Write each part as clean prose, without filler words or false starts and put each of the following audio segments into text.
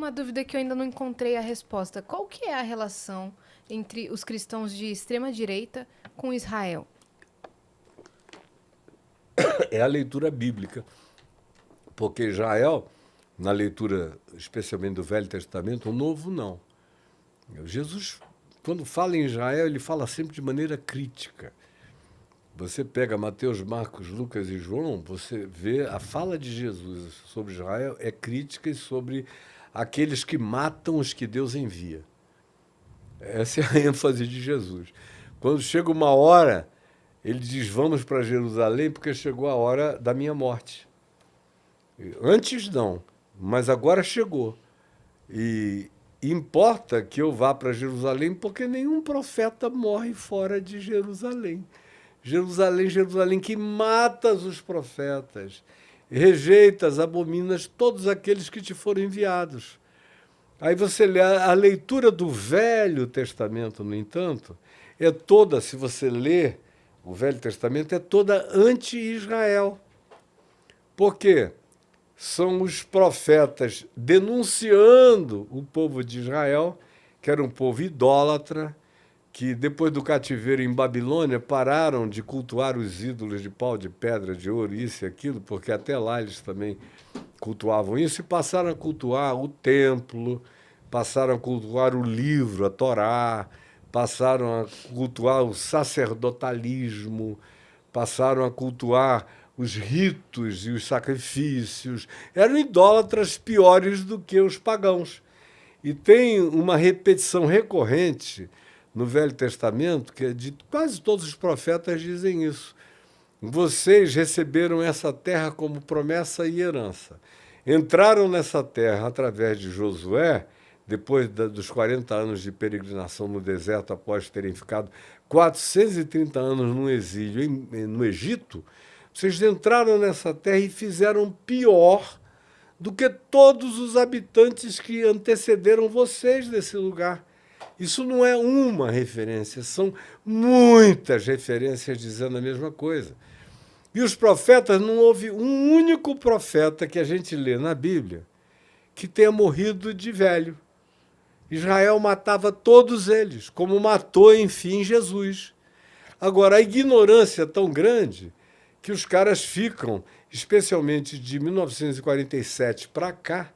uma dúvida que eu ainda não encontrei a resposta. Qual que é a relação entre os cristãos de extrema-direita com Israel? É a leitura bíblica. Porque Israel, na leitura especialmente do Velho Testamento, o Novo não. Jesus, quando fala em Israel, ele fala sempre de maneira crítica. Você pega Mateus, Marcos, Lucas e João, você vê a fala de Jesus sobre Israel é crítica e sobre aqueles que matam os que Deus envia. Essa é a ênfase de Jesus. Quando chega uma hora, ele diz, vamos para Jerusalém porque chegou a hora da minha morte. Antes não, mas agora chegou. E importa que eu vá para Jerusalém porque nenhum profeta morre fora de Jerusalém. Jerusalém, Jerusalém, que matas os profetas, rejeitas, abominas todos aqueles que te foram enviados. Aí você lê a leitura do Velho Testamento, no entanto, é toda, se você lê o Velho Testamento, é toda anti-Israel. Por quê? São os profetas denunciando o povo de Israel, que era um povo idólatra, que depois do cativeiro em Babilônia pararam de cultuar os ídolos de pau, de pedra, de ouro, isso e aquilo, porque até lá eles também cultuavam isso, e passaram a cultuar o templo, passaram a cultuar o livro, a Torá, passaram a cultuar o sacerdotalismo, passaram a cultuar os ritos e os sacrifícios. Eram idólatras piores do que os pagãos. E tem uma repetição recorrente no Velho Testamento, que é de quase todos os profetas dizem isso. Vocês receberam essa terra como promessa e herança. Entraram nessa terra através de Josué, depois dos 40 anos de peregrinação no deserto, após terem ficado 430 anos no exílio no Egito. Vocês entraram nessa terra e fizeram pior do que todos os habitantes que antecederam vocês desse lugar. Isso não é uma referência, são muitas referências dizendo a mesma coisa. E os profetas, não houve um único profeta que a gente lê na Bíblia que tenha morrido de velho. Israel matava todos eles, como matou, enfim, Jesus. Agora, a ignorância é tão grande que os caras ficam, especialmente de 1947 para cá,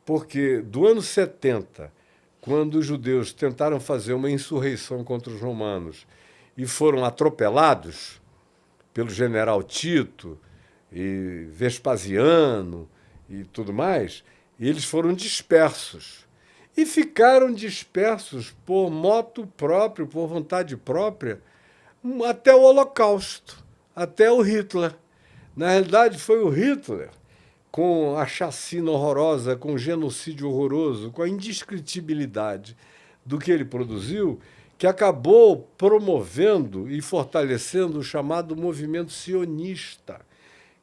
porque do ano 70, quando os judeus tentaram fazer uma insurreição contra os romanos e foram atropelados pelo general Tito e Vespasiano e tudo mais, eles foram dispersos. E ficaram dispersos por moto próprio, por vontade própria, até o Holocausto, até o Hitler. Na realidade, foi o Hitler, com a chacina horrorosa, com o genocídio horroroso, com a indescritibilidade do que ele produziu, que acabou promovendo e fortalecendo o chamado movimento sionista,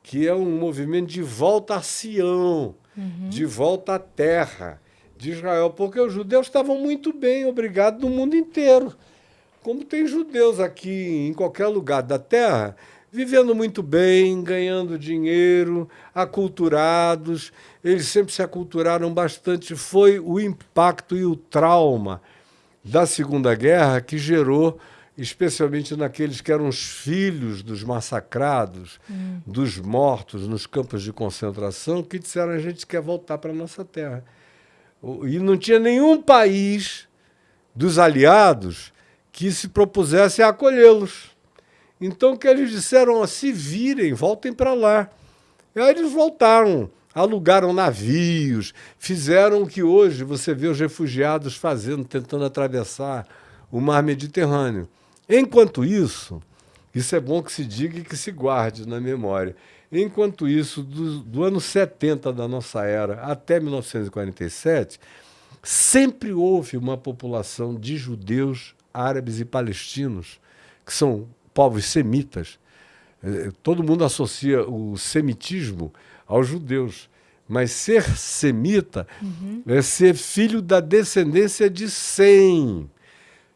que é um movimento de volta a Sião, de volta à terra de Israel, porque os judeus estavam muito bem, obrigado, no mundo inteiro. Como tem judeus aqui em qualquer lugar da terra, vivendo muito bem, ganhando dinheiro, aculturados, eles sempre se aculturaram bastante. Foi o impacto e o trauma da Segunda Guerra que gerou, especialmente naqueles que eram os filhos dos massacrados, dos mortos nos campos de concentração, que disseram a gente quer voltar para a nossa terra. E não tinha nenhum país dos aliados que se propusesse a acolhê-los. Então, o que eles disseram, se virem, voltem para lá. E aí eles voltaram, alugaram navios, fizeram o que hoje você vê os refugiados fazendo, tentando atravessar o mar Mediterrâneo. Enquanto isso é bom que se diga e que se guarde na memória. Enquanto isso, do ano 70 da nossa era até 1947, sempre houve uma população de judeus, árabes e palestinos, que são povos semitas. Todo mundo associa o semitismo aos judeus, mas ser semita é ser filho da descendência de Sem,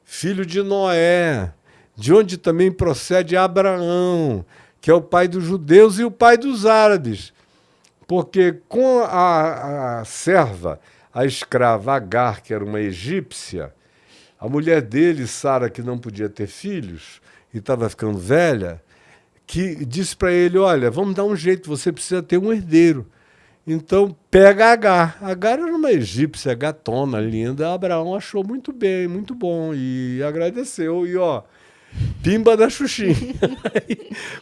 filho de Noé, de onde também procede Abraão, que é o pai dos judeus e o pai dos árabes. Porque com a serva, a escrava Agar, que era uma egípcia, a mulher dele, Sara, que não podia ter filhos e estava ficando velha, que disse para ele, olha, vamos dar um jeito, você precisa ter um herdeiro. Então, pega Agar. Agar era uma egípcia gatona, linda. Abraão achou muito bem, muito bom, e agradeceu. E, ó, pimba da Xuxinha.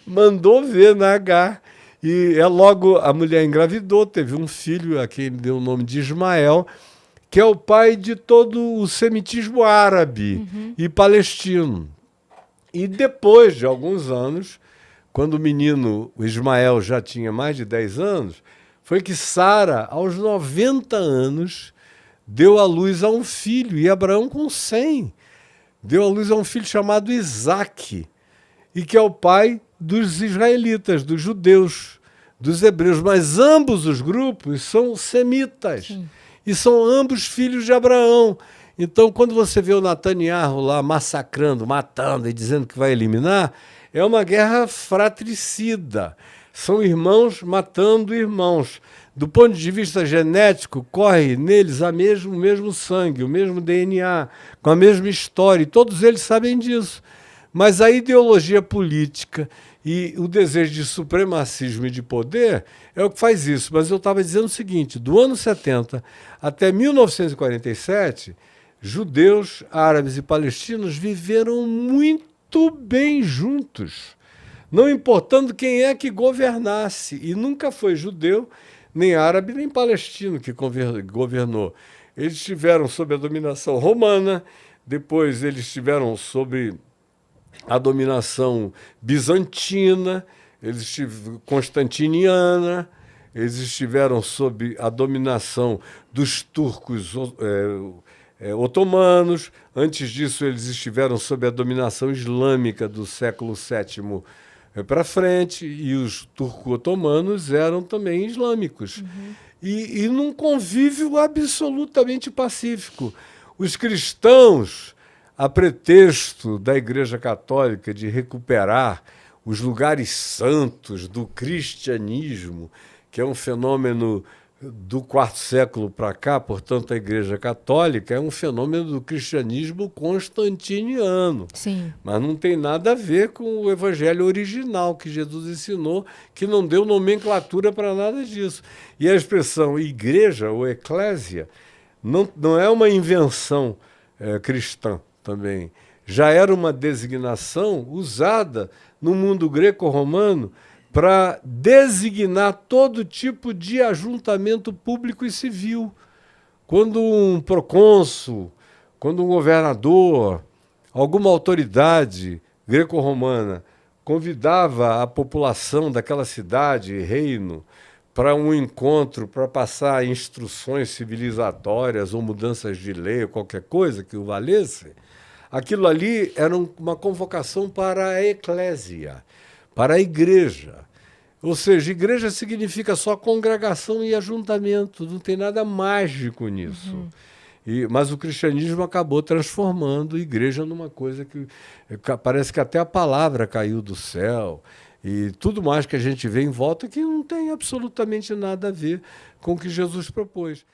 Mandou ver na Agar. E logo a mulher engravidou, teve um filho, a quem ele deu o nome de Ismael, que é o pai de todo o semitismo árabe e palestino. E depois de alguns anos, quando o menino, o Ismael, já tinha mais de 10 anos, foi que Sara, aos 90 anos, deu à luz a um filho, e Abraão com 100. Deu à luz a um filho chamado Isaque, e que é o pai dos israelitas, dos judeus, dos hebreus. Mas ambos os grupos são semitas. Sim. E são ambos filhos de Abraão. Então, quando você vê o Netanyahu lá massacrando, matando e dizendo que vai eliminar, é uma guerra fratricida. São irmãos matando irmãos. Do ponto de vista genético, corre neles o mesmo sangue, o mesmo DNA, com a mesma história, e todos eles sabem disso. Mas a ideologia política e o desejo de supremacismo e de poder é o que faz isso. Mas eu estava dizendo o seguinte, do ano 70 até 1947, judeus, árabes e palestinos viveram muito bem juntos, não importando quem é que governasse. E nunca foi judeu, nem árabe, nem palestino que governou. Eles estiveram sob a dominação romana, depois eles estiveram sob a dominação bizantina, constantiniana, eles estiveram sob a dominação dos turcos otomanos. Antes disso, eles estiveram sob a dominação islâmica do século VII para frente, e os turco-otomanos eram também islâmicos. E num convívio absolutamente pacífico. Os cristãos, a pretexto da Igreja Católica de recuperar os lugares santos do cristianismo, que é um fenômeno do quarto século para cá, portanto, a Igreja Católica é um fenômeno do cristianismo constantiniano. Sim. Mas não tem nada a ver com o evangelho original que Jesus ensinou, que não deu nomenclatura para nada disso. E a expressão igreja ou eclésia não é uma invenção cristã também. Já era uma designação usada no mundo greco-romano para designar todo tipo de ajuntamento público e civil. Quando um procônsul, quando um governador, alguma autoridade greco-romana convidava a população daquela cidade, reino, para um encontro, para passar instruções civilizatórias ou mudanças de lei ou qualquer coisa que o valesse, aquilo ali era uma convocação para a eclésia, para a igreja. Ou seja, igreja significa só congregação e ajuntamento, não tem nada mágico nisso. Mas o cristianismo acabou transformando a igreja numa coisa que parece que até a palavra caiu do céu, e tudo mais que a gente vê em volta que não tem absolutamente nada a ver com o que Jesus propôs.